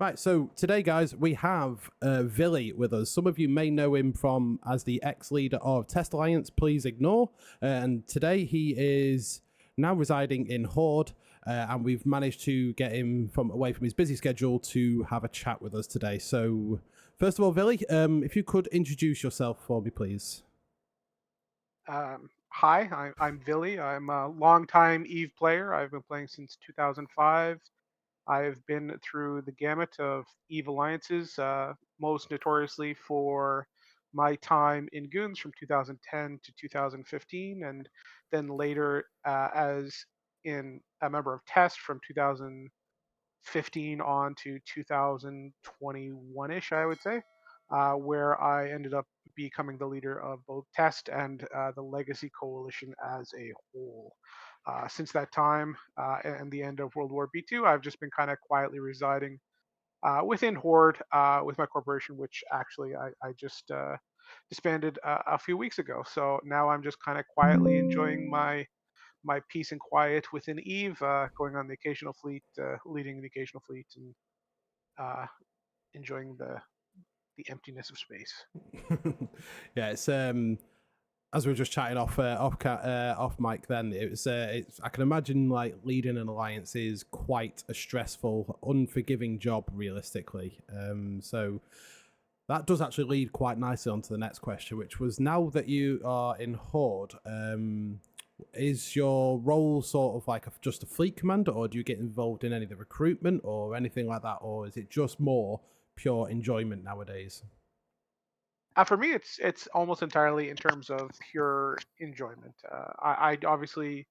Right, so today, guys, we have Vily with us. Some of you may know him from as the ex-leader of Test Alliance. Please ignore. And today he is now residing in Horde, and we've managed to get him from away from his busy schedule to have a chat with us today. So, first of all, Vily, if you could introduce yourself for me, please. Hi, I'm Vily. I'm a longtime Eve player. I've been playing since 2005. I've been through the gamut of Eve alliances, most notoriously for my time in Goons from 2010 to 2015, and then later as in a member of Test from 2015 on to 2021-ish, I would say, where I ended up becoming the leader of both Test and the Legacy Coalition as a whole. Since that time and the end of World War B2, I've just been kind of quietly residing within Horde with my corporation, which actually I just disbanded a few weeks ago. So now I'm just kind of quietly enjoying my peace and quiet within Eve, going on the occasional fleet, leading the occasional fleet, and uh, enjoying the emptiness of space. Yeah, it's as we were just chatting off mic. Then it's I can imagine like leading an alliance is quite a stressful, unforgiving job, realistically. So that does actually lead quite nicely onto the next question, which was now that you are in Horde, is your role sort of like just a fleet commander, or do you get involved in any of the recruitment or anything like that, or is it just more pure enjoyment nowadays? For me, it's almost entirely in terms of pure enjoyment. I obviously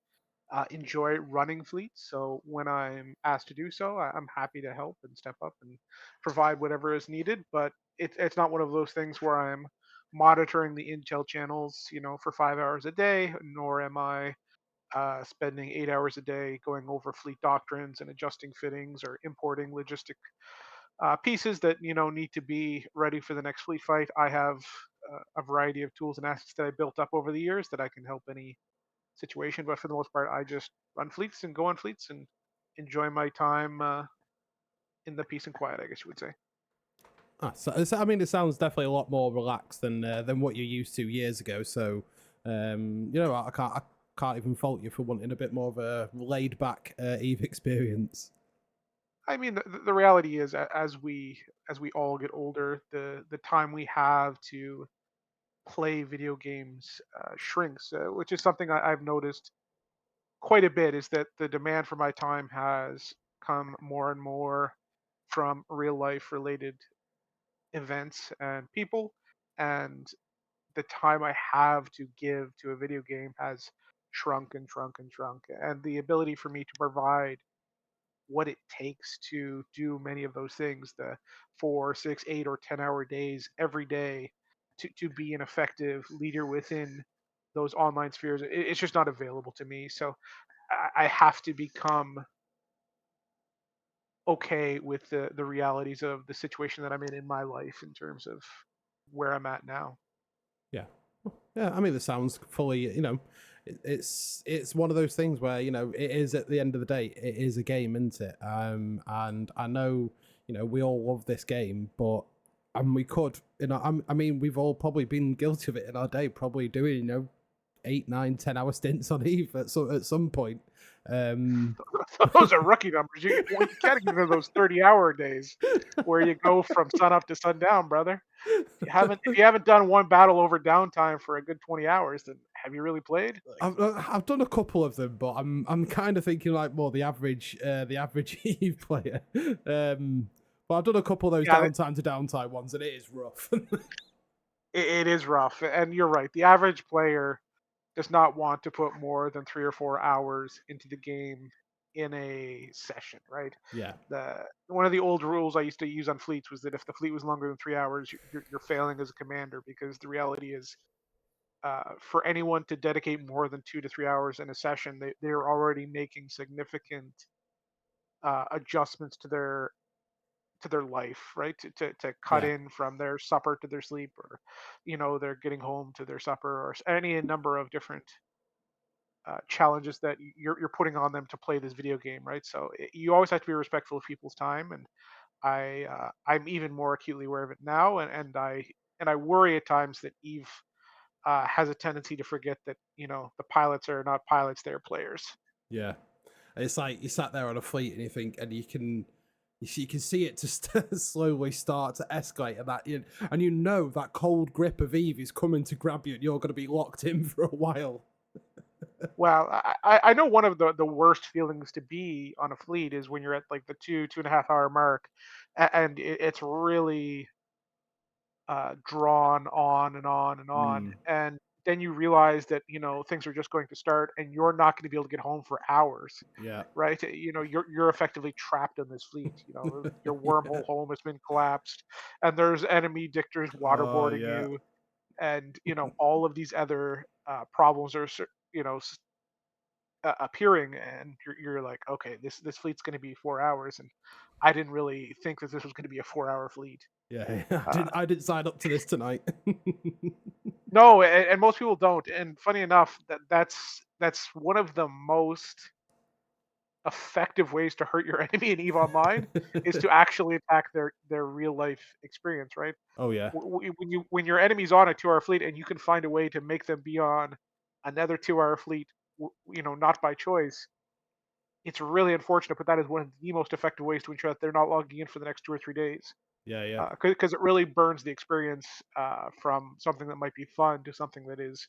enjoy running fleets, so when I'm asked to do so, I'm happy to help and step up and provide whatever is needed. But it's not one of those things where I'm monitoring the intel channels, for 5 hours a day, nor am I spending 8 hours a day going over fleet doctrines and adjusting fittings or importing logistic pieces that need to be ready for the next fleet fight. I have a variety of tools and assets that I built up over the years that I can help any situation. But for the most part, I just run fleets and go on fleets and enjoy my time in the peace and quiet, I guess you would say. I mean, it sounds definitely a lot more relaxed than what you used to years ago. So, I can't even fault you for wanting a bit more of a laid back Eve experience. I mean, the reality is, as we all get older, the time we have to play video games shrinks, which is something I've noticed quite a bit. Is that the demand for my time has come more and more from real life related events and people, and the time I have to give to a video game has shrunk and shrunk and shrunk, and the ability for me to provide what it takes to do many of those things, the 4, 6, 8 or 10 hour days every day, to be an effective leader within those online spheres, it's just not available to me. So I have to become okay with the realities of the situation that I'm in my life in terms of where I'm at now. Yeah, yeah. I mean, it sounds fully. It's one of those things where it is at the end of the day, it is a game, isn't it? And I know we all love this game, but and we could I mean, we've all probably been guilty of it in our day, probably doing 8, 9, 10 hour stints on Eve at some point. Um, Those are rookie numbers. You can't give them those 30-hour days where you go from sun up to sundown, brother. If you haven't done one battle over downtime for a good 20 hours, then have you really played? Like, I've done a couple of them, but I'm kind of thinking like more the average Eve player. But I've done a couple of those yeah, downtime to downtime ones, and it is rough. it is rough. And you're right. The average player does not want to put more than 3 or 4 hours into the game in a session, right? Yeah, The One of the old rules I used to use on fleets was that if the fleet was longer than 3 hours, you're failing as a commander, because the reality is, for anyone to dedicate more than 2 to 3 hours in a session, they're already making significant adjustments to their life, right? To cut yeah, in from their supper to their sleep, or they're getting home to their supper, or any number of different challenges that you're putting on them to play this video game, right? So you always have to be respectful of people's time, and I'm even more acutely aware of it now, and I worry at times that Eve has a tendency to forget that the pilots are not pilots; they're players. Yeah. It's like you sat there on a fleet and you think, and you can see it just slowly start to escalate, and and you know that cold grip of Eve is coming to grab you, and you're going to be locked in for a while. Well, I know one of the worst feelings to be on a fleet is when you're at like the 2.5 hour mark, and it's really drawn on and on and on, Mm, and then you realize that things are just going to start, and you're not going to be able to get home for hours, yeah. right? You're effectively trapped in this fleet. Your Yeah. wormhole home has been collapsed, and there's enemy dictors Oh waterboarding yeah. you, and all of these other problems are appearing, and you're like, okay, this fleet's going to be 4 hours, and I didn't really think that this was going to be a 4 hour fleet. Yeah. Uh, I didn't sign up to this tonight. no, and most people don't. And funny enough, that's one of the most effective ways to hurt your enemy in Eve Online is to actually attack their real life experience, right? Oh yeah. When your enemy's on a 2 hour fleet and you can find a way to make them be on another 2 hour fleet, not by choice, it's really unfortunate, but that is one of the most effective ways to ensure that they're not logging in for the next 2 or 3 days. Yeah, yeah. Because it really burns the experience from something that might be fun to something that is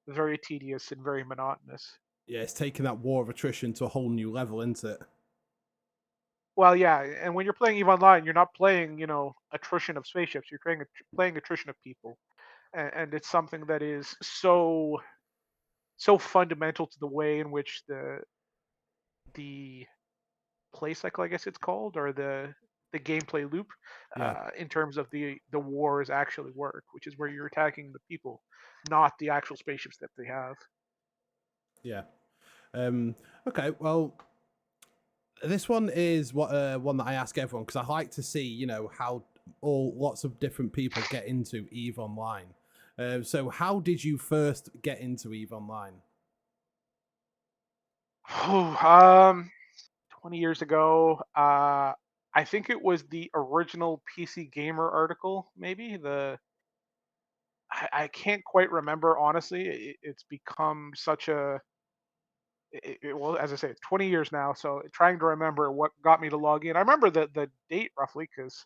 very tedious and very monotonous. Yeah, it's taking that war of attrition to a whole new level, isn't it? Well, yeah, and when you're playing Eve Online, you're not playing, attrition of spaceships. You're playing attrition of people, and it's something that is so fundamental to the way in which the play cycle, I guess it's called, or the gameplay loop, Yeah. in terms of the wars actually work, which is where you're attacking the people, not the actual spaceships that they have. Yeah. Um okay, well, this one is one that I ask everyone because I like to see, how all lots of different people get into Eve Online. So, how did you first get into Eve Online? um, 20 years ago, I think it was the original PC Gamer article, maybe I can't quite remember honestly. It's become such a well, as I say, 20 years now. So trying to remember what got me to log in. I remember the date roughly because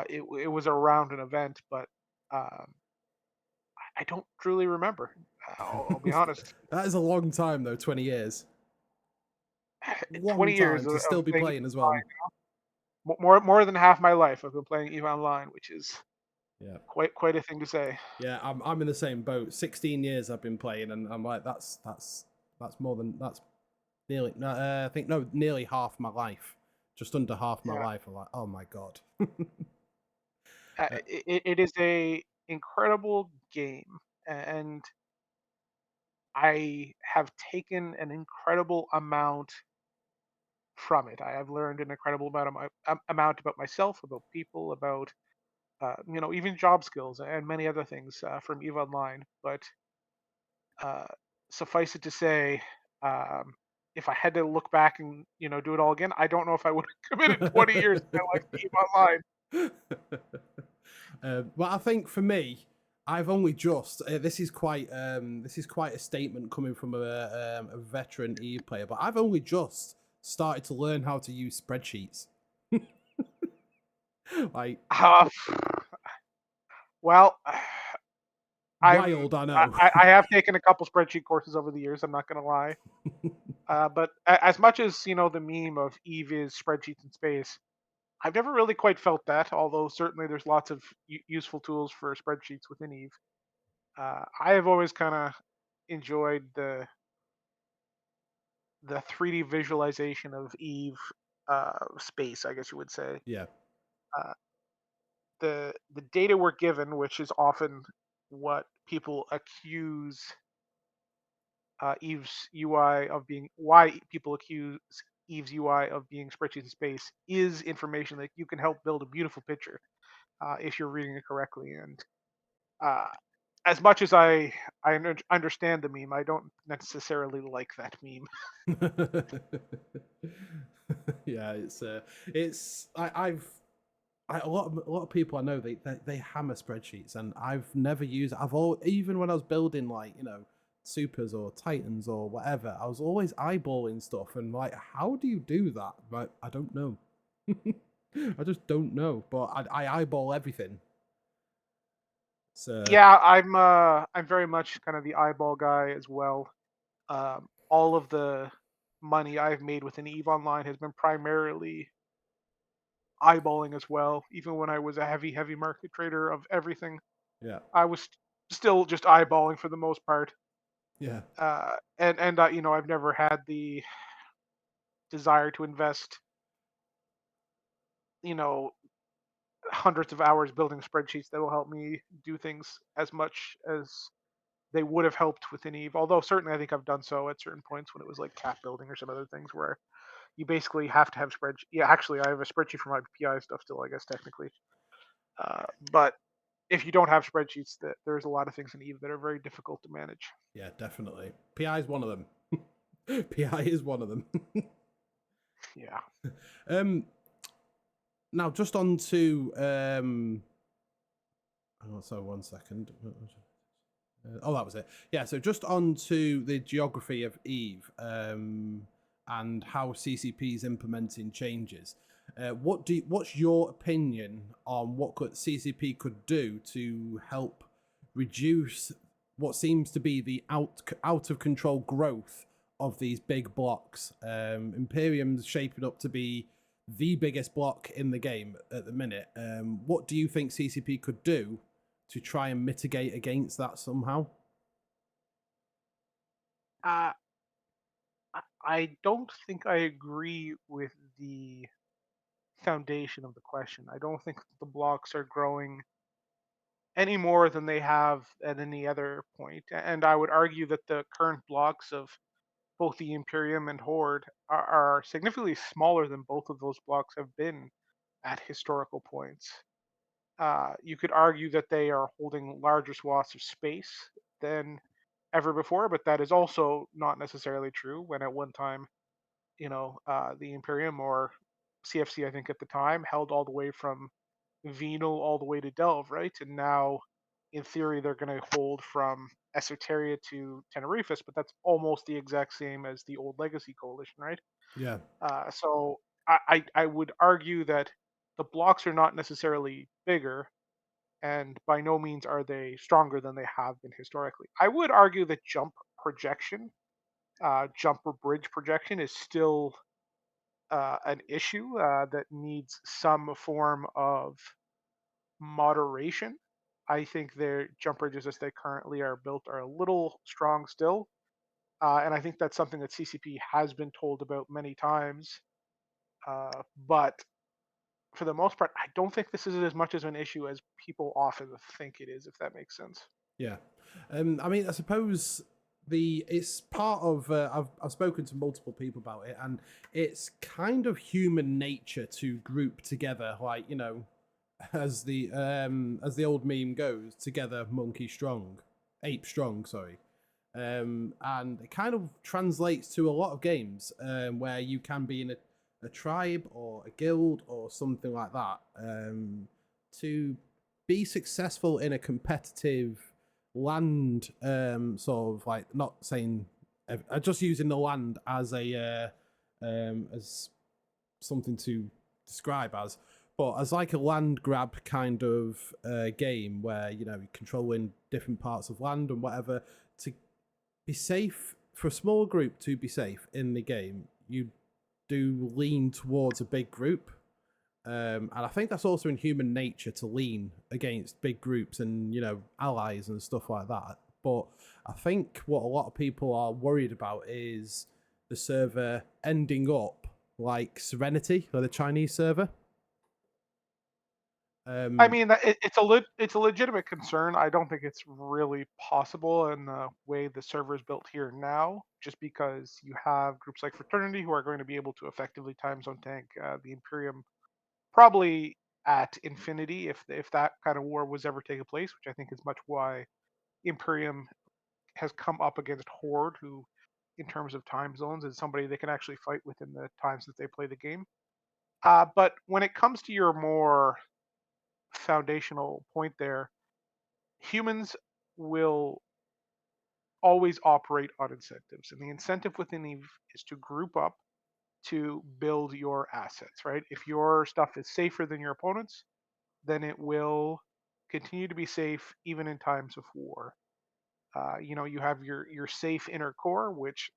it was around an event, but um, I don't truly remember. I'll be honest. That is a long time, though. 20 years, long 20 time years to of still be playing playing as well. more than half my life I've been playing EVE Online, which is Yeah, quite a thing to say. yeah. I'm in the same boat. 16 years I've been playing, and I'm like, that's more than that's nearly. No, I think no, nearly half my life. Just under half my Yeah, life. I'm like, oh my god. it is a incredible game, and I have taken an incredible amount from it. I have learned an incredible amount about myself, about people, about even job skills and many other things from EVE Online. But uh, suffice it to say, um, if I had to look back and do it all again, I don't know if I would have committed 20 years of my life to EVE Online. Well, I think for me, I've only just. This is quite a statement coming from a veteran Eve player, but I've only just started to learn how to use spreadsheets. Like Uh, well, wild, I know. I have taken a couple spreadsheet courses over the years. I'm not going to lie. But as much as the meme of Eve is spreadsheets in space, I've never really quite felt that. Although certainly there's lots of useful tools for spreadsheets within Eve. I have always kind of enjoyed the 3D visualization of Eve space, I guess you would say. Yeah, Uh, the data we're given, which is often what people accuse Eve's UI of being, why people accuse Eve's UI of being spreadsheets in space, is information that you can help build a beautiful picture if you're reading it correctly. And uh, as much as understand the meme, I don't necessarily like that meme. Yeah, it's a lot of people I know they hammer spreadsheets, and I've never used. I've all even when I was building like supers or titans or whatever, I was always eyeballing stuff and like, how do you do that? But I don't know. I just don't know. But I eyeball everything. So Yeah, I'm very much kind of the eyeball guy as well. All of the money I've made within Eve Online has been primarily eyeballing as well. Even when I was a heavy market trader of everything, yeah, I was still just eyeballing for the most part. yeah, And I've never had the desire to invest, you know, hundreds of hours building spreadsheets that will help me do things as much as they would have helped within Eve. Although certainly I think I've done so at certain points when it was like cap building or some other things where you basically have to have spreadsheet. Yeah, actually, I have a spreadsheet for my PI stuff still, I guess technically. But if you don't have spreadsheets, that there's a lot of things in Eve that are very difficult to manage. yeah, definitely. PI is one of them. PI is one of them. Yeah. um, Now just on to oh, so 1 second. Oh, that was it. Yeah, so just on to the geography of Eve and how CCP is implementing changes. What's your opinion on what CCP could do to help reduce what seems to be the out of control growth of these big blocks? Imperium's shaping up to be the biggest block in the game at the minute. What do you think CCP could do to try and mitigate against that somehow? Uh, I don't think I agree with the foundation of the question. I don't think the blocks are growing any more than they have at any other point. And I would argue that the current blocks of both the Imperium and Horde are significantly smaller than both of those blocks have been at historical points. You could argue that they are holding larger swaths of space than ever before, but that is also not necessarily true. When at one time, the Imperium or CFC, I think at the time, held all the way from Venal all the way to Delve, right? And now, in theory, they're going to hold from Esoteria to Tenerifis, but that's almost the exact same as the old Legacy Coalition, right? Yeah, So I would argue that the blocks are not necessarily bigger, and by no means are they stronger than they have been historically. I would argue that jump or bridge projection, is still an issue that needs some form of moderation. I think their jump bridges as they currently are built are a little strong still. And I think that's something that CCP has been told about many times. But for the most part, I don't think this is as much as an issue as people often think it is, if that makes sense. yeah. I mean, I suppose it's part of. I've spoken to multiple people about it, and it's kind of human nature to group together, like as the old meme goes, together monkey strong, ape strong. Sorry. And it kind of translates to a lot of games where you can be in a tribe or a guild or something like that to be successful in a competitive land sort of like not saying just using the land as something to describe as, but as like a land grab kind of game where you're controlling different parts of land and whatever to be safe for a small group to be safe in the game. You do lean towards a big group, and I think that's also in human nature to lean against big groups and allies and stuff like that. But I think what a lot of people are worried about is the server ending up like Serenity or the Chinese server. I Um, mean, it's a legitimate concern. I don't think it's really possible in the way the server is built here now, just because you have groups like Fraternity who are going to be able to effectively time zone tank the Imperium probably at infinity if that kind of war was ever taking place, which I think is much why Imperium has come up against Horde, who, in terms of time zones, is somebody they can actually fight within the times that they play the game. But when it comes to your more foundational point there, humans will always operate on incentives. And the incentive within Eve is to group up to build your assets, right? If your stuff is safer than your opponent's, then it will continue to be safe even in times of war. You have your safe inner core, which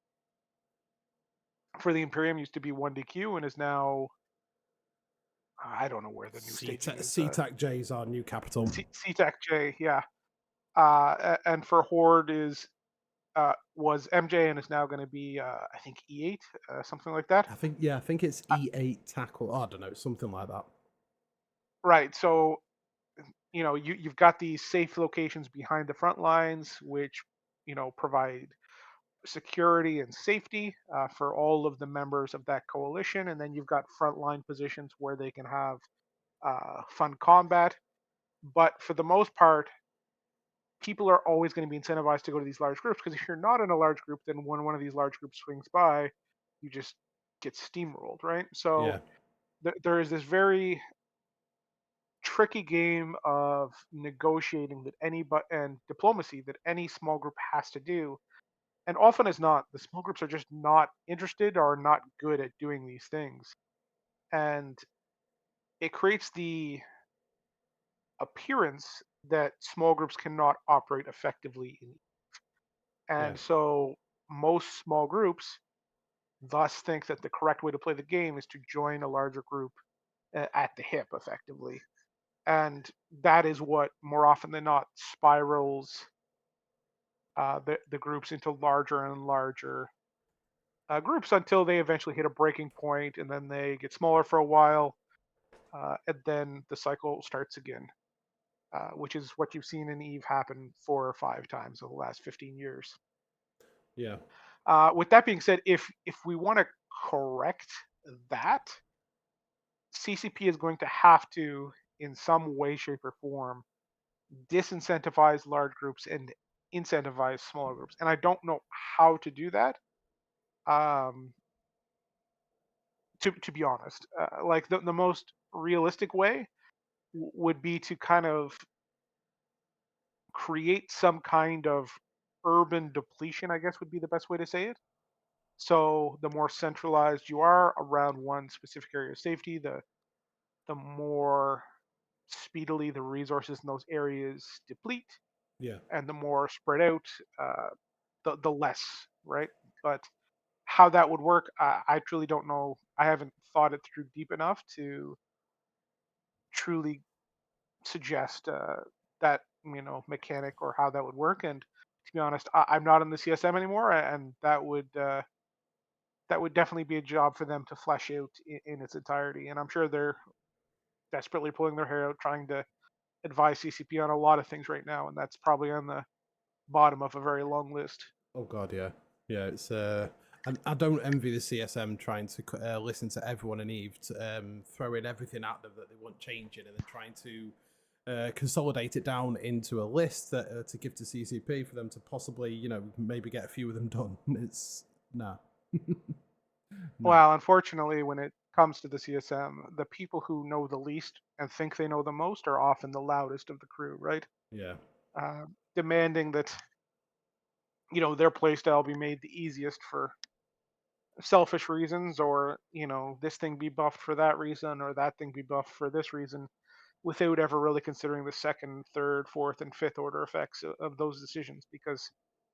for the Imperium used to be 1DQ and is now, I don't know where the new staging is. CTAC J is our new capital. CTAC J, yeah. And for Horde was MJ and is now going to be I think E8, something like that. I think it's E8 tackle. Oh, I don't know, something like that. Right. So you've got these safe locations behind the front lines, which provide security and safety for all of the members of that coalition, and then you've got frontline positions where they can have fun combat. But for the most part, people are always going to be incentivized to go to these large groups, because if you're not in a large group, then when one of these large groups swings by, you just get steamrolled, right? So Yeah. there is this very tricky game of negotiating and diplomacy that any small group has to do. And often as not, the small groups are just not interested or not good at doing these things. And it creates the appearance that small groups cannot operate effectively in. Yeah. And so most small groups thus think that the correct way to play the game is to join a larger group at the hip effectively. And that is what more often than not spirals the groups into larger and larger groups until they eventually hit a breaking point, and then they get smaller for a while, and then the cycle starts again, which is what you've seen in Eve happen 4 or 5 times over the last 15 years. Yeah. With that being said, if we want to correct that, CCP is going to have to, in some way, shape, or form, disincentivize large groups and incentivize smaller groups. And I don't know how to do that. Um, to be honest, like the most realistic way would be to kind of create some kind of urban depletion, I guess would be the best way to say it. So the more centralized you are around one specific area of safety, the more speedily the resources in those areas deplete, Yeah. and the more spread out, the less, right? But how that would work, I truly don't know. I haven't thought it through deep enough to truly suggest that mechanic or how that would work. And to be honest, I'm not in the CSM anymore, and that would definitely be a job for them to flesh out in its entirety. And I'm sure they're desperately pulling their hair out trying to advise CCP on a lot of things right now, and that's probably on the bottom of a very long list. Oh god, yeah. Yeah, it's and I don't envy the CSM trying to listen to everyone in Eve, throwing everything at them that they want changing, and then trying to consolidate it down into a list that to give to CCP for them to possibly, maybe get a few of them done. It's nah. No. Well, unfortunately, when it comes to the CSM, the people who know the least and think they know the most are often the loudest of the crew, right? Yeah. Demanding that their playstyle be made the easiest for selfish reasons, or this thing be buffed for that reason, or that thing be buffed for this reason, without ever really considering the second, third, fourth, and fifth order effects of those decisions. Because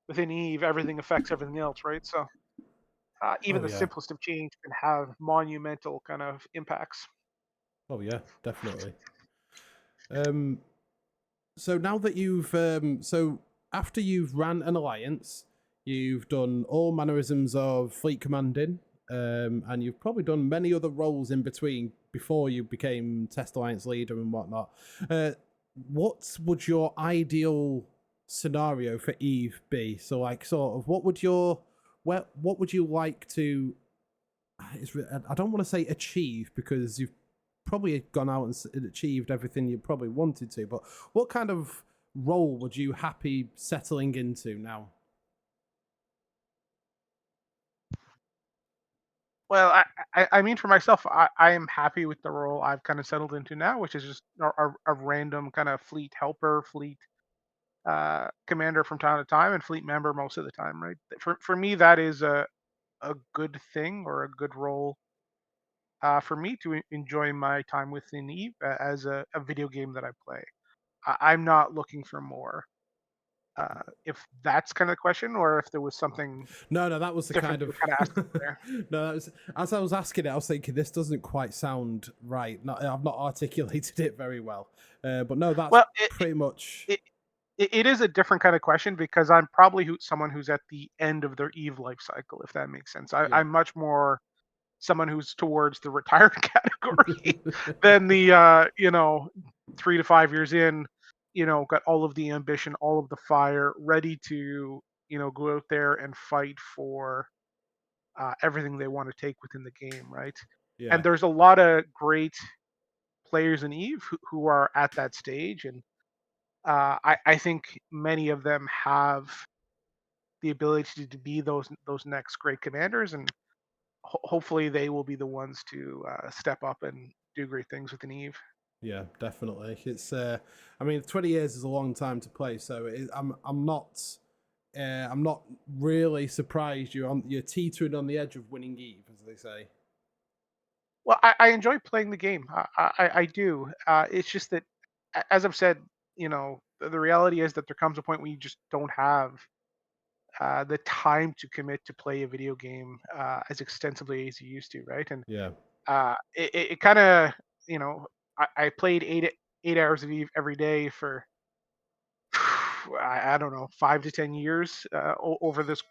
within Eve, everything affects everything else, right? So even Oh the yeah. simplest of change can have monumental kind of impacts. Oh yeah, definitely. So now that you've so after you've ran an alliance, you've done all mannerisms of fleet commanding, and you've probably done many other roles in between before you became test alliance leader and whatnot. What would your ideal scenario for Eve be? So, like, sort of, what would you like to? I don't want to say achieve, because you've probably gone out and achieved everything you probably wanted to, but what kind of role would you happy settling into now? Well, I mean, for myself, I am happy with the role I've kind of settled into now, which is just a random kind of fleet helper, fleet commander from time to time, and fleet member most of the time, right? For me, that is a good thing or a good role for me to enjoy my time within Eve as a video game that I play. I'm not looking for more. If that's kind of the question, or if there was something No, that was the different kind you of. were kind of asking there. No, that was as I was asking it. I was thinking this doesn't quite sound right. I've not articulated it very well. But no, that's Well, pretty much. it, it is a different kind of question because I'm probably someone who's at the end of their Eve life cycle, if that makes sense. Yeah. I'm much more someone who's towards the retired category than the 3 to 5 years in, got all of the ambition, all of the fire, ready to go out there and fight for everything they want to take within the game, right? And Yeah. there's a lot of great players in Eve who are at that stage, and I think many of them have the ability to be those next great commanders, and hopefully they will be the ones to step up and do great things with an Eve. Yeah, definitely. It's. I mean, 20 years is a long time to play, so I'm not. I'm not really surprised you're teetering on the edge of winning Eve, as they say. Well, I enjoy playing the game. I do. It's just that, as I've said, the reality is that there comes a point when you just don't have the time to commit to play a video game as extensively as you used to, right? And Yeah. it kind of, you know, I played 8 hours of Eve every day for I don't know 5 to 10 years over this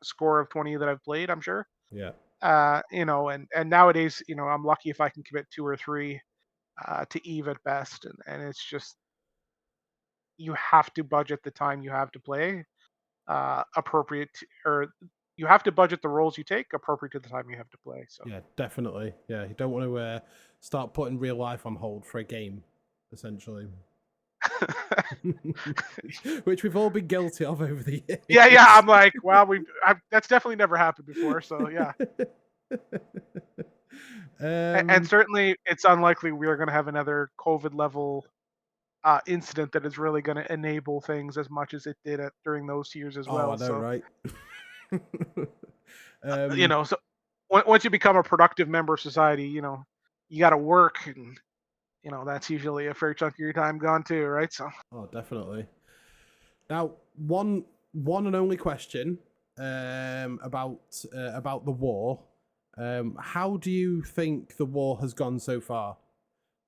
score of 20 that I've played. I'm sure. Yeah. And nowadays, I'm lucky if I can commit 2 or 3 to Eve at best, and it's just you have to budget the time you have to play appropriate or you have to budget the roles you take appropriate to the time you have to play. So Yeah, definitely. Yeah, you don't want to start putting real life on hold for a game, essentially. Which we've all been guilty of over the yeah, years. I'm like, wow, that's definitely never happened before. So yeah, and um, certainly it's unlikely we are going to have another COVID level incident that is really going to enable things as much as it did during those years as oh, I well. know, So right? um, so once you become a productive member of society, you got to work, and that's usually a fair chunk of your time gone too, right? So oh, definitely. Now, one and only question about the war. How do you think the war has gone so far?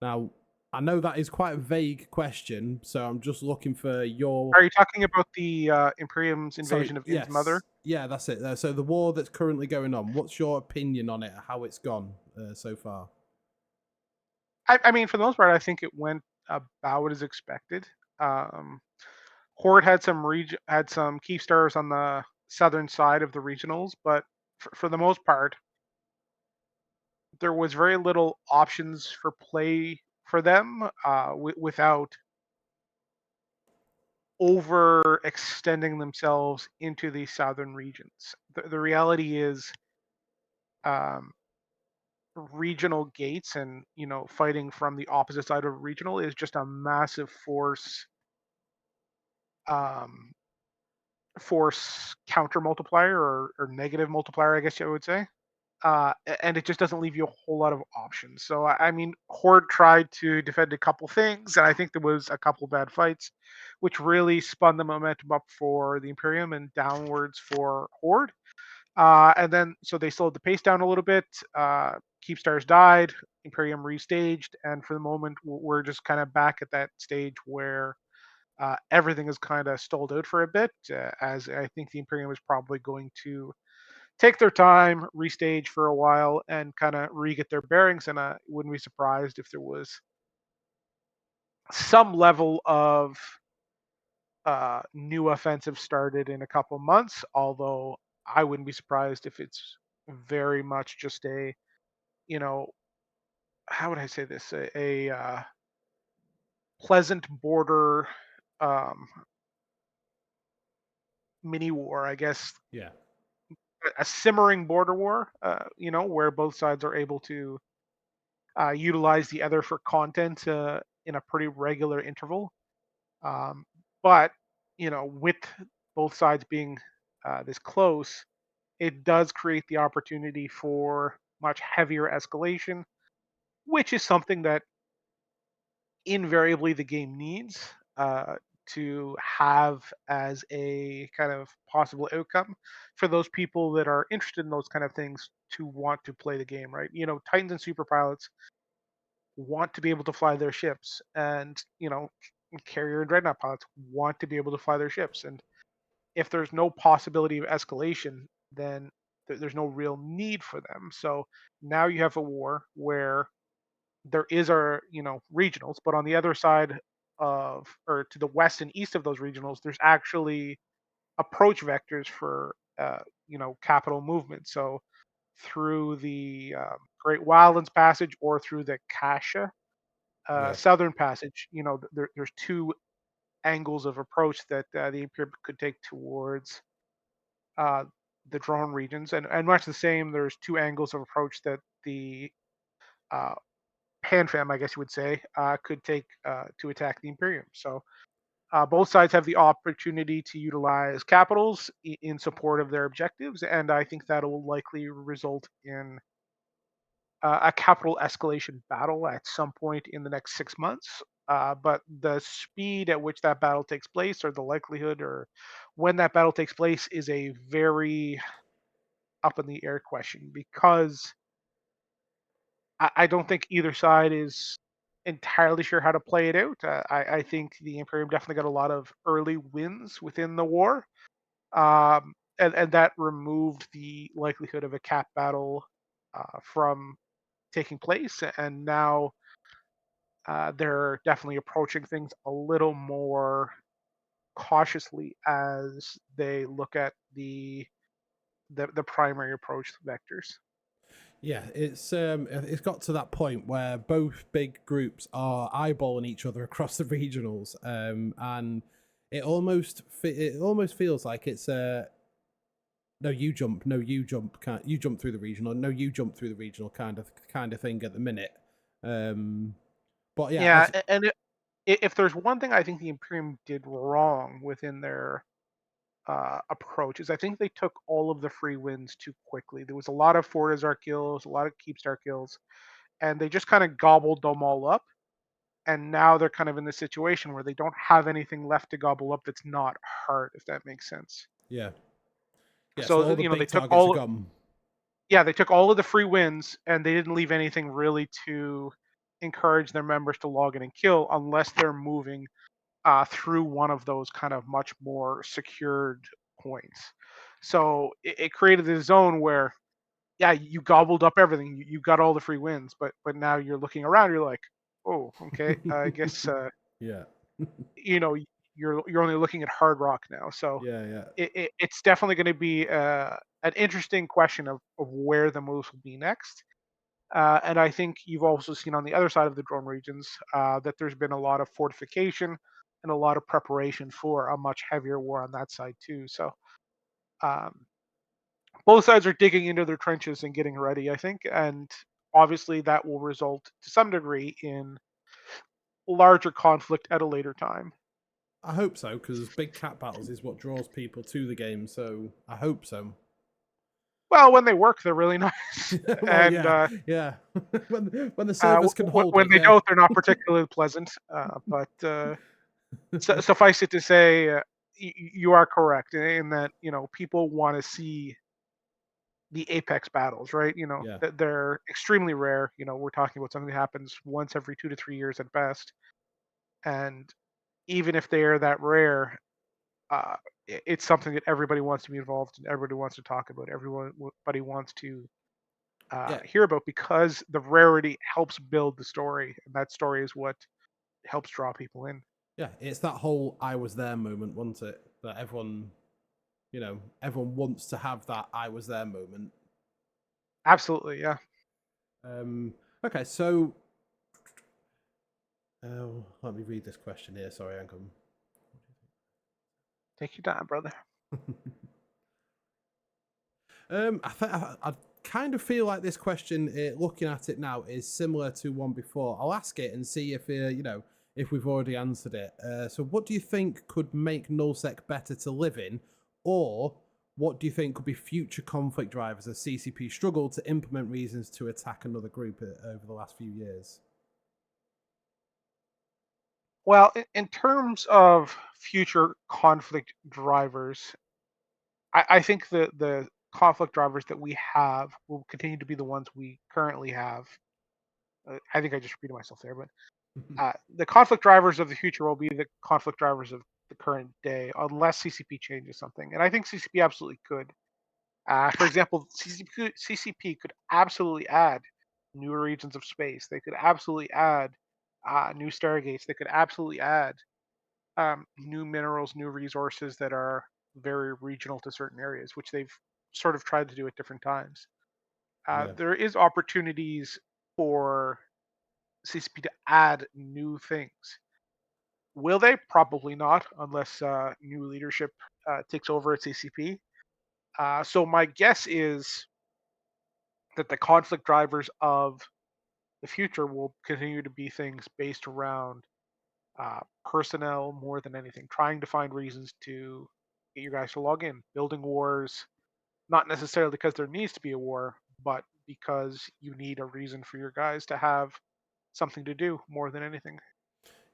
Now, I know that is quite a vague question, so I'm just looking for your. are you talking about the Imperium's So invasion of In's mother? yes, yeah, that's it. So the war that's currently going on. What's your opinion on it? How it's gone so far? I mean, for the most part, I think it went about as expected. Um, Horde had some key stars on the southern side of the regionals, but for the most part, there was very little options for play for them without overextending themselves into the southern regions. The reality is, um, regional gates and fighting from the opposite side of regional is just a massive um, force counter multiplier or negative multiplier, I guess you would say. And it just doesn't leave you a whole lot of options. So I mean, Horde tried to defend a couple things, and I think there was a couple bad fights, which really spun the momentum up for the Imperium and downwards for Horde. And then so they slowed the pace down a little bit. Keepstars died, Imperium restaged, and for the moment we're just kind of back at that stage where everything is kind of stalled out for a bit, as I think the Imperium is probably going to take their time, restage for a while, and kind of re-get their bearings. And I wouldn't be surprised if there was some level of new offensive started in a couple months. Although I wouldn't be surprised if it's very much just a, you know, how would I say this? A pleasant border um, mini war, I guess, Yeah. a simmering border war, where both sides are able to utilize the other for content in a pretty regular interval. Um, but with both sides being this close, it does create the opportunity for much heavier escalation, which is something that invariably the game needs to have as a kind of possible outcome for those people that are interested in those kind of things to want to play the game, right? Titans and super pilots want to be able to fly their ships, and carrier and dreadnought pilots want to be able to fly their ships. And if there's no possibility of escalation, then there's no real need for them. So now you have a war where there is our regionals, but on the other side of, or to the west and east of those regionals, there's actually approach vectors for capital movement. So through the Great Wildlands Passage or through the Kasha Yeah. Southern Passage, there's two angles of approach that the Imperium could take towards uh, the drone regions, and much the same. There's two angles of approach that the uh, PanFam, I guess you would say, could take to attack the Imperium. So both sides have the opportunity to utilize capitals in support of their objectives, and I think that will likely result in a capital escalation battle at some point in the next 6 months. But the speed at which that battle takes place, or the likelihood, or when that battle takes place, is a very up in the air question, because I don't think either side is entirely sure how to play it out. I think the Imperium definitely got a lot of early wins within the war, and that removed the likelihood of a cap battle from taking place. And now they're definitely approaching things a little more cautiously as they look at the primary approach vectors. Yeah, it's got to that point where both big groups are eyeballing each other across the regionals, and it almost feels like it's no you jump, no you jump, can't you jump through the regional, no you jump through the regional kind of thing at the minute. Um, but yeah, Yeah, as and if there's one thing I think the Imperium did wrong within their approach, is I think they took all of the free wins too quickly. There was a lot of Fortizar kills, a lot of Keepstar kills, and they just kind of gobbled them all up. And now they're kind of in this situation where they don't have anything left to gobble up that's not hard, if that makes sense. yeah, yeah. So So all the they big took targets are all, gone. yeah, they took all of the free wins, and they didn't leave anything really to encourage their members to log in and kill, unless they're moving through one of those kind of much more secured points. So it created this zone where, yeah, you gobbled up everything. You got all the free wins, but now you're looking around. You're like, oh, okay. I guess Yeah, you know you're only looking at Hard Rock now. So yeah, yeah. it's definitely going to be an interesting question of where the moves will be next. And I think you've also seen on the other side of the drone regions that there's been a lot of fortification and a lot of preparation for a much heavier war on that side too. So um, both sides are digging into their trenches and getting ready, I think, and obviously that will result to some degree in larger conflict at a later time. I hope so, because big cat battles is what draws people to the game. So I hope so. Well, when they work, they're really nice, Well, and yeah, yeah. When the servers can hold when it, they yeah, don't, they're not particularly pleasant. But suffice it to say, you are correct in that people want to see the apex battles, right? yeah, They're extremely rare. We're talking about something that happens once every 2 to 3 years at best, and even if they are that rare, uh, it's something that everybody wants to be involved in. Everybody wants to talk about. Everybody wants to yeah, hear about, because the rarity helps build the story, and that story is what helps draw people in. yeah. It's that whole "I was there" moment, wasn't it? That everyone wants to have that "I was there" moment. Absolutely, yeah. Um, okay, so let me read this question here. Sorry, Ancom. Take your time, brother. I kind of feel like this question, looking at it now, is similar to one before. I'll ask it and see if if we've already answered it. So, what do you think could make null-sec better to live in, or what do you think could be future conflict drivers as CCP struggled to implement reasons to attack another group over the last few years? Well, in terms of future conflict drivers, I think the conflict drivers that we have will continue to be the ones we currently have. I think I just repeated myself there, but the conflict drivers of the future will be the conflict drivers of the current day, unless CCP changes something. And I think CCP absolutely could. For example, CCP could absolutely add new regions of space. They could absolutely add new stargates. They could absolutely add new minerals, new resources that are very regional to certain areas, which they've sort of tried to do at different times. Yeah. There is opportunities for CCP to add new things. Will they? Probably not, unless new leadership takes over at CCP. So my guess is that the conflict drivers of the future will continue to be things based around personnel more than anything, trying to find reasons to get your guys to log in, building wars, not necessarily because there needs to be a war, but because you need a reason for your guys to have something to do more than anything.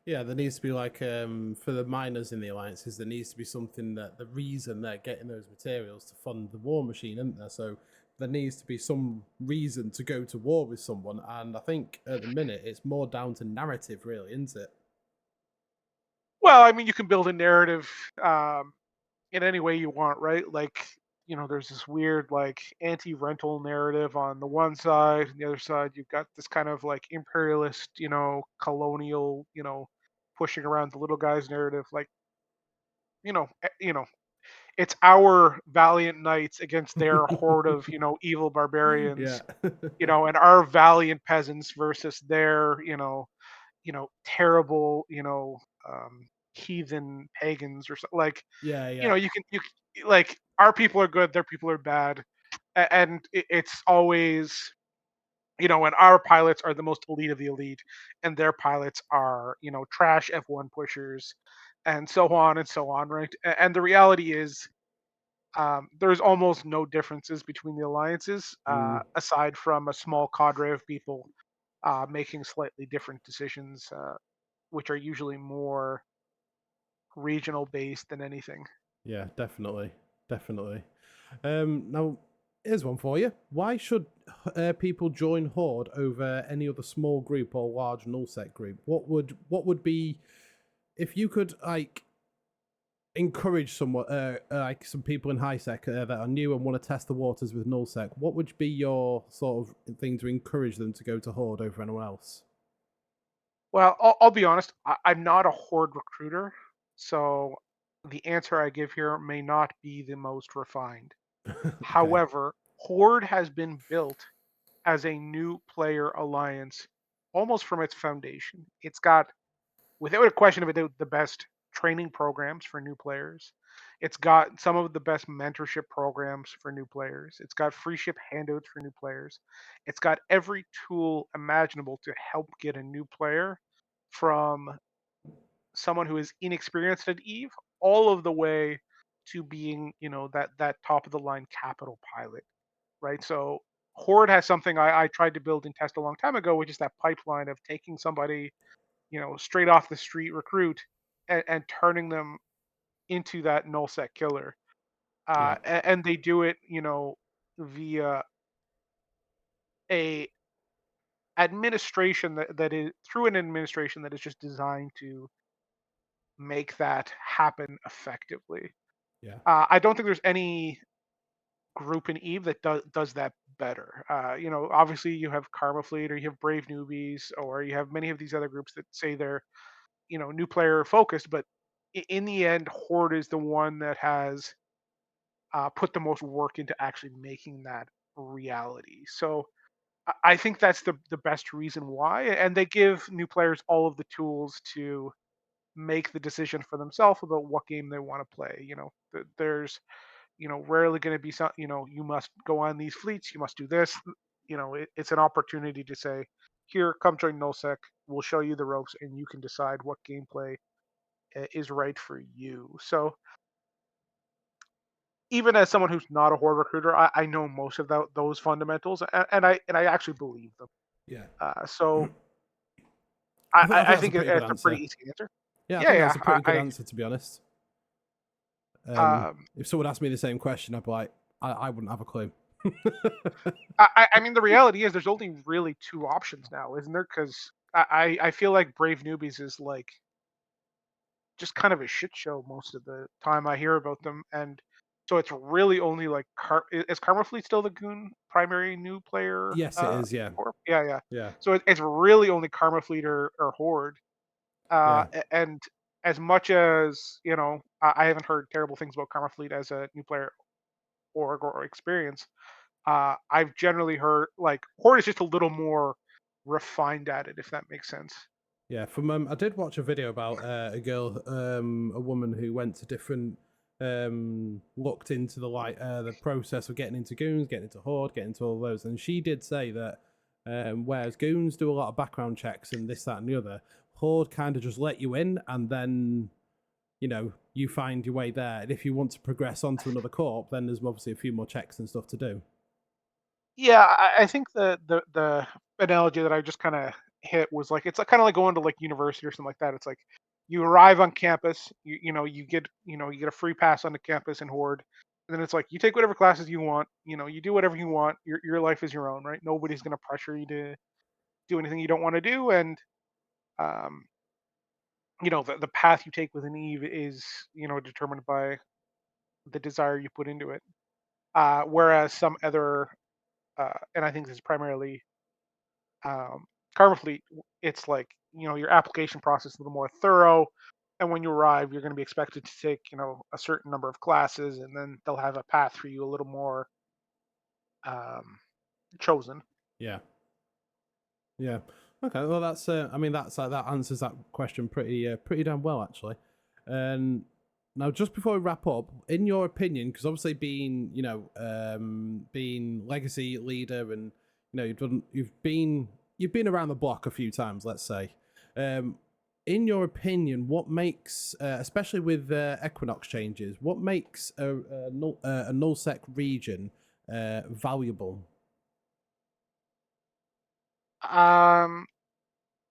Yeah, there needs to be like for the miners in the alliances, there needs to be something that the reason they're getting those materials to fund the war machine, isn't there? So there needs to be some reason to go to war with someone, and I think at the minute it's more down to narrative, really, isn't it? Well, I mean, you can build a narrative um, in any way you want, right? Like, there's this weird like anti-rental narrative on the one side, and the other side you've got this kind of like imperialist, colonial, pushing around the little guys narrative. Like, you know, eh, you know, it's our valiant knights against their horde of, evil Yeah, barbarians, and our valiant peasants versus their, terrible, heathen pagans or something like yeah, yeah, like our people are good, their people are bad, and it's always and our pilots are the most elite of the elite, and their pilots are trash F1 pushers, and so on, right? And the reality is, there's almost no differences between the alliances, mm, aside from a small cadre of people making slightly different decisions, which are usually more regional based than anything. yeah, definitely, definitely. Now, here's one for you. Why should people join Horde over any other small group or large nullsec group? What would be if you could like encourage someone, like some people in high sec that are new and want to test the waters with nullsec? What would be your sort of thing to encourage them to go to Horde over anyone else? Well, I'll be honest, I'm not a Horde recruiter, so the answer I give here may not be the most refined. Okay. However, Horde has been built as a new player alliance almost from its foundation. It's got, without a question of a doubt, the best training programs for new players. It's got some of the best mentorship programs for new players. It's got free ship handouts for new players. It's got every tool imaginable to help get a new player from someone who is inexperienced at Eve all of the way to being, that top of the line capital pilot, right? So Horde has something I tried to build and test a long time ago, which is that pipeline of taking somebody, straight off the street recruit and turning them into that nullsec killer. Yeah. And they do it, via a administration that is through an administration that is just designed to make that happen effectively. Yeah. I don't think there's any group in Eve that does that better. Obviously you have Karma Fleet, or you have Brave Newbies, or you have many of these other groups that say they're new player focused, but in the end, Horde is the one that has put the most work into actually making that reality. So I think that's the best reason why, and they give new players all of the tools to make the decision for themselves about what game they want to play. There's rarely going to be some, you must go on these fleets, you must do this. It's an opportunity to say, here, come join null-sec, we'll show you the ropes, and you can decide what gameplay is right for you. So even as someone who's not a horde recruiter, I know most of those fundamentals, and I actually believe them. Yeah. So I think I that's a think pretty good it's a pretty answer. easy answer. Yeah, I Yeah, think yeah. that's a pretty good answer, to be honest. Um, If someone asked me the same question, I'd be like, I wouldn't have a clue. I mean, the reality is there's only really two options now, isn't there? Because I feel like Brave Newbies is like just kind of a shit show most of the time I hear about them, and so it's really only like is Karma Fleet still the Goon primary new player? Yes, it is. Yeah, Corp? Yeah, yeah. yeah, So it's really only Karma Fleet or Horde, yeah, and as much as I haven't heard terrible things about Karma Fleet as a new player or experience. I've generally heard like Horde is just a little more refined at it, if that makes sense. yeah. From I did watch a video about a girl, a woman who went to different, looked into the process of getting into goons, getting into horde, getting into all those, and she did say that whereas goons do a lot of background checks and this, that, and the other, horde kind of just let you in, and then you find your way there. And if you want to progress onto another corp, then there's obviously a few more checks and stuff to do. Yeah, I think the analogy that I just kind of hit was like it's kind of like going to like university or something like that. It's like you arrive on campus, you get a free pass on the campus in Horde, and then it's like you take whatever classes you want, you do whatever you want. Your life is your own, right? Nobody's gonna pressure you to do anything you don't want to do, and um, the path you take with an Eve is determined by the desire you put into it. Whereas some other, and I think this is primarily um, Karma Fleet, it's like your application process is a little more thorough, and when you arrive, you're going to be expected to take a certain number of classes, and then they'll have a path for you a little more um, chosen. Yeah. Yeah. Okay. Well, that's. I mean, that answers that question pretty damn well, actually. And now, just before we wrap up, in your opinion, because obviously being being legacy leader, and you've been around the block a few times, let's say. In your opinion, what makes, especially with equinox changes, what makes a null-sec region valuable? Um,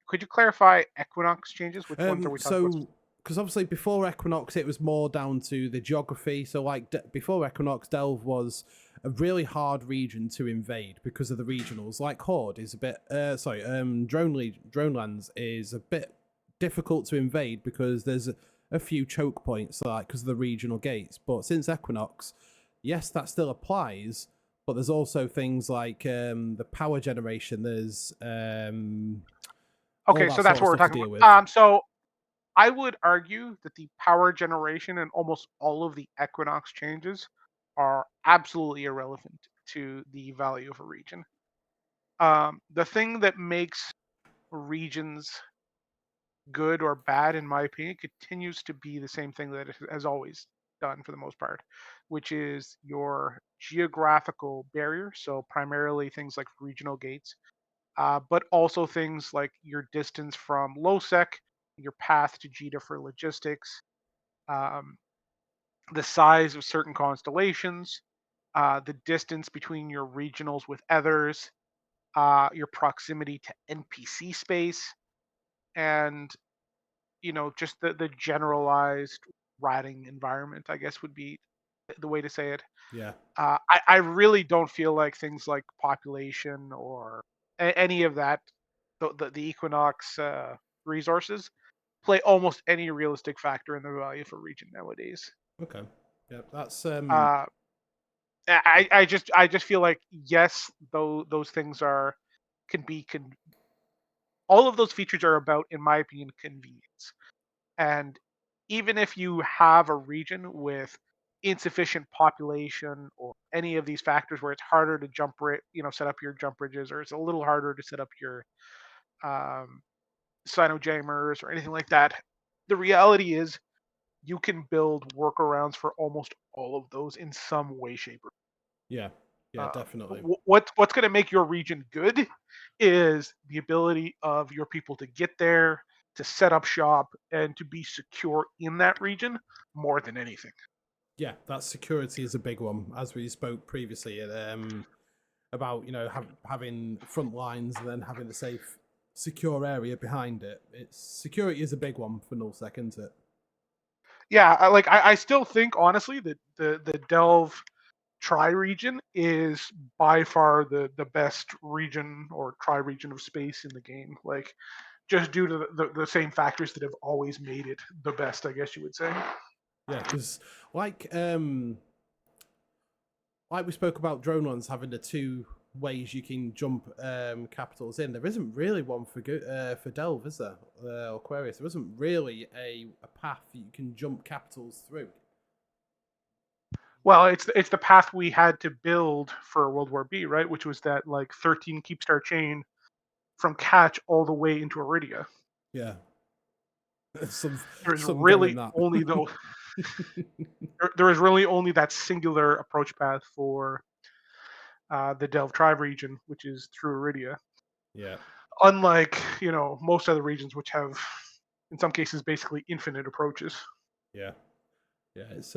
could you clarify equinox changes? Which ones are we talking about? So, because obviously before Equinox, it was more down to the geography. So, like before Equinox, Delve was a really hard region to invade because of the regionals. Like Horde is a bit, Drone Lands is a bit difficult to invade because there's a few choke points, like because of the regional gates. But since Equinox, yes, that still applies. But there's also things like the power generation. There's all Okay, that so that's sort of what we're stuff to talking deal about. with. So I would argue that the power generation and almost all of the equinox changes are absolutely irrelevant to the value of a region. The thing that makes regions good or bad, in my opinion, continues to be the same thing that it has always done for the most part, which is your geographical barrier. So, primarily things like regional gates, but also things like your distance from low-sec, your path to JITA for logistics, um, the size of certain constellations, the distance between your regionals with others, your proximity to NPC space, and just the generalized ratting environment, I guess would be the way to say it. Yeah. I really don't feel like things like population or any of that, the Equinox resources, play almost any realistic factor in the value of a region nowadays. Okay. Yeah. That's Uh, I just feel like yes, though those things can be all of those features are about, in my opinion, convenience. And even if you have a region with insufficient population or any of these factors where it's harder to set up your jump bridges, or it's a little harder to set up your um, cyno jammers or anything like that, the reality is you can build workarounds for almost all of those in some way, shape, or Yeah, yeah, definitely. what's going to make your region good is the ability of your people to get there, to set up shop, and to be secure in that region more than anything. Yeah, that security is a big one, as we spoke previously. About having front lines and then having a safe, secure area behind it. It's security is a big one for null-sec, isn't it? Yeah, I still think honestly that the Delve tri region is by far the best region or tri region of space in the game. Like just due to the same factors that have always made it the best, I guess you would say. Yeah, because like like we spoke about drone runs having the two ways you can jump capitals in. There isn't really one for Delve, is there? Or Aquarius. There isn't really a path that you can jump capitals through. Well, it's the path we had to build for World War B, right? Which was that like 13 keep star chain from Catch all the way into Iridia. Yeah. some There's going really that. only though there is really only that singular approach path for the Delve Tribe region, which is through Iridia. Yeah. Unlike most other regions, which have in some cases basically infinite approaches. Yeah. Yeah. It's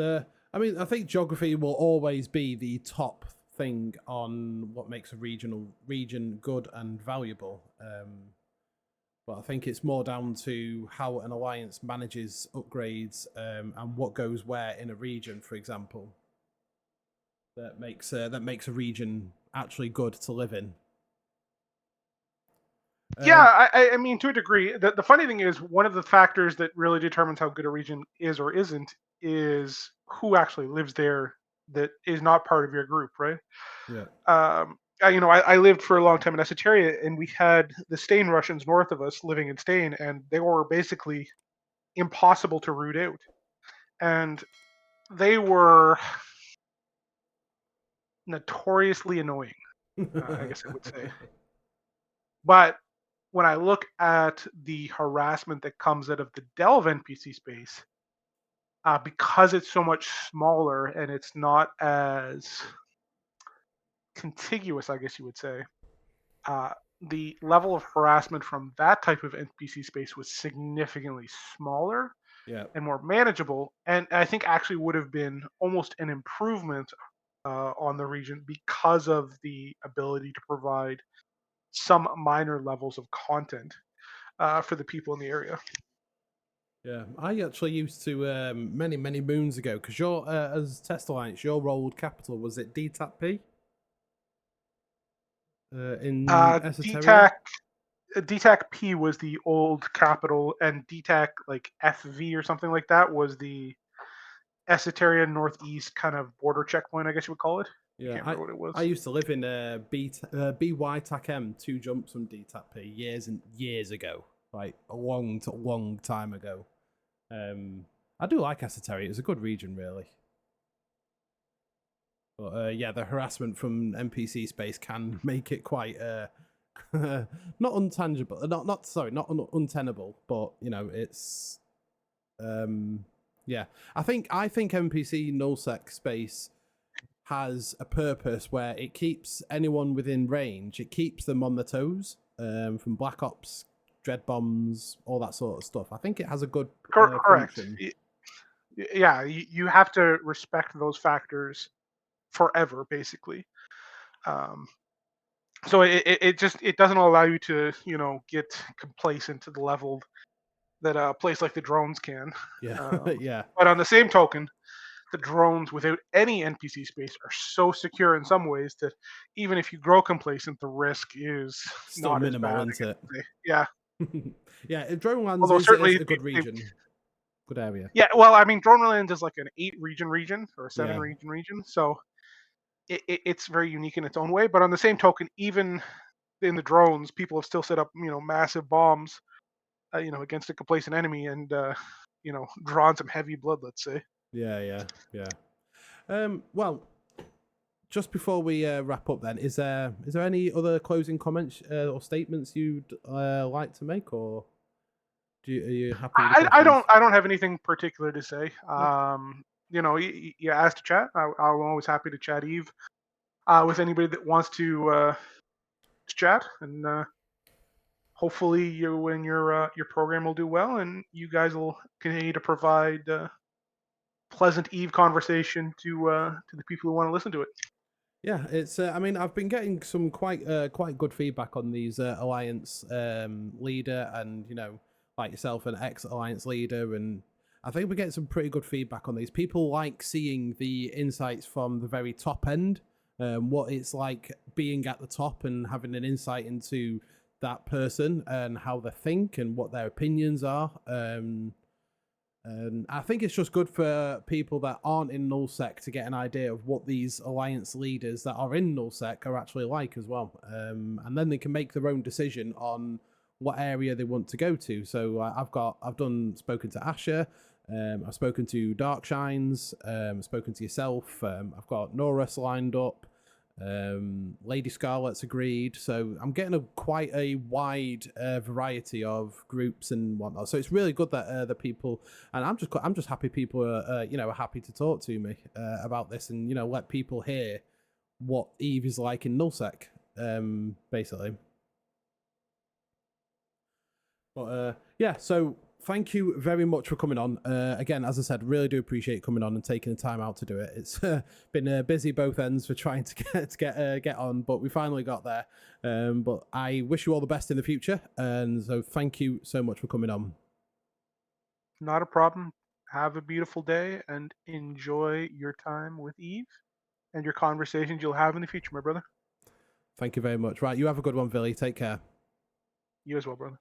I mean, I think geography will always be the top thing on what makes a region good and valuable. But I think it's more down to how an alliance manages upgrades and what goes where in a region, for example, that makes a region actually good to live in. Yeah, I mean, to a degree. The funny thing is, one of the factors that really determines how good a region is or isn't is who actually lives there that is not part of your group, right? Yeah. I lived for a long time in Esoteria, and we had the Stain Russians north of us living in Stain, and they were basically impossible to root out. And they were notoriously annoying, I guess I would say. But when I look at the harassment that comes out of the Delve NPC space, because it's so much smaller and it's not as contiguous, I guess you would say, uh, the level of harassment from that type of NPC space was significantly smaller Yeah. and more manageable, and I think actually would have been almost an improvement on the region because of the ability to provide some minor levels of content for the people in the area. Yeah, I actually used to many moons ago because your as Test Alliance, your rolled capital was it DTAP-P in Esoteria? DTAC P was the old capital, and DTAC like FV or something like that was the Esoteria Northeast kind of border checkpoint, I guess you would call it. I Yeah, can't remember what it was. I used to live in BY TAC M, two jumps from DTAP-P years and years ago, like a long time ago. I do like Esoteria. It's a good region, really. But yeah, the harassment from NPC space can make it quite not untangible, not untenable, but it's yeah. I think NPC null-sec space has a purpose where it keeps anyone within range. It keeps them on their toes from Black Ops, dread bombs, all that sort of stuff. I think it has a good Correct. function. Yeah, you have to respect those factors forever, basically. So it just it doesn't allow you to get complacent to the level that a place like the drones can. Yeah, yeah, But on the same token, the drones without any NPC space are so secure in some ways that even if you grow complacent, the risk is still not as minimal, bad. isn't it? Yeah. Yeah, Drone Lands Although is certainly, a good region, good area. yeah. Well, I mean, Droneland is like an 8 region or a 7 Yeah, region, so it's very unique in its own way. But on the same token, even in the drones, people have still set up massive bombs, against a complacent enemy and drawn some heavy blood. Let's say. yeah. Well, just before we wrap up, then, is there any other closing comments or statements you'd like to make, or? Are you happy with the questions? I don't have anything particular to say. No. You know, you asked to chat. I'm always happy to chat, Eve, with anybody that wants to chat, and hopefully you and your program will do well, and you guys will continue to provide pleasant Eve conversation to the people who want to listen to it. Yeah, it's. I mean, I've been getting some quite good feedback on these alliance leader, and like yourself, an ex alliance leader, and I think we're getting some pretty good feedback on these. People like seeing the insights from the very top end, what it's like being at the top and having an insight into that person and how they think and what their opinions are. And I think it's just good for people that aren't in null-sec to get an idea of what these alliance leaders that are in null-sec are actually like as well. And then they can make their own decision on what area they want to go to. So I've spoken to Asher, I've spoken to Darkshines, spoken to yourself. I've got Norris lined up. Lady Scarlet's agreed, so I'm getting quite a wide variety of groups and whatnot. So it's really good that the people, and I'm just happy people are happy to talk to me about this, and let people hear what Eve is like in nullsec, basically. But yeah, so thank you very much for coming on. Again, as I said, really do appreciate coming on and taking the time out to do it. It's been busy both ends for trying to get on, but we finally got there. But I wish you all the best in the future, and so thank you so much for coming on. Not a problem. Have a beautiful day and enjoy your time with Eve and your conversations you'll have in the future, my brother. Thank you very much. Right, you have a good one, Vily. Take care. You as well, brother.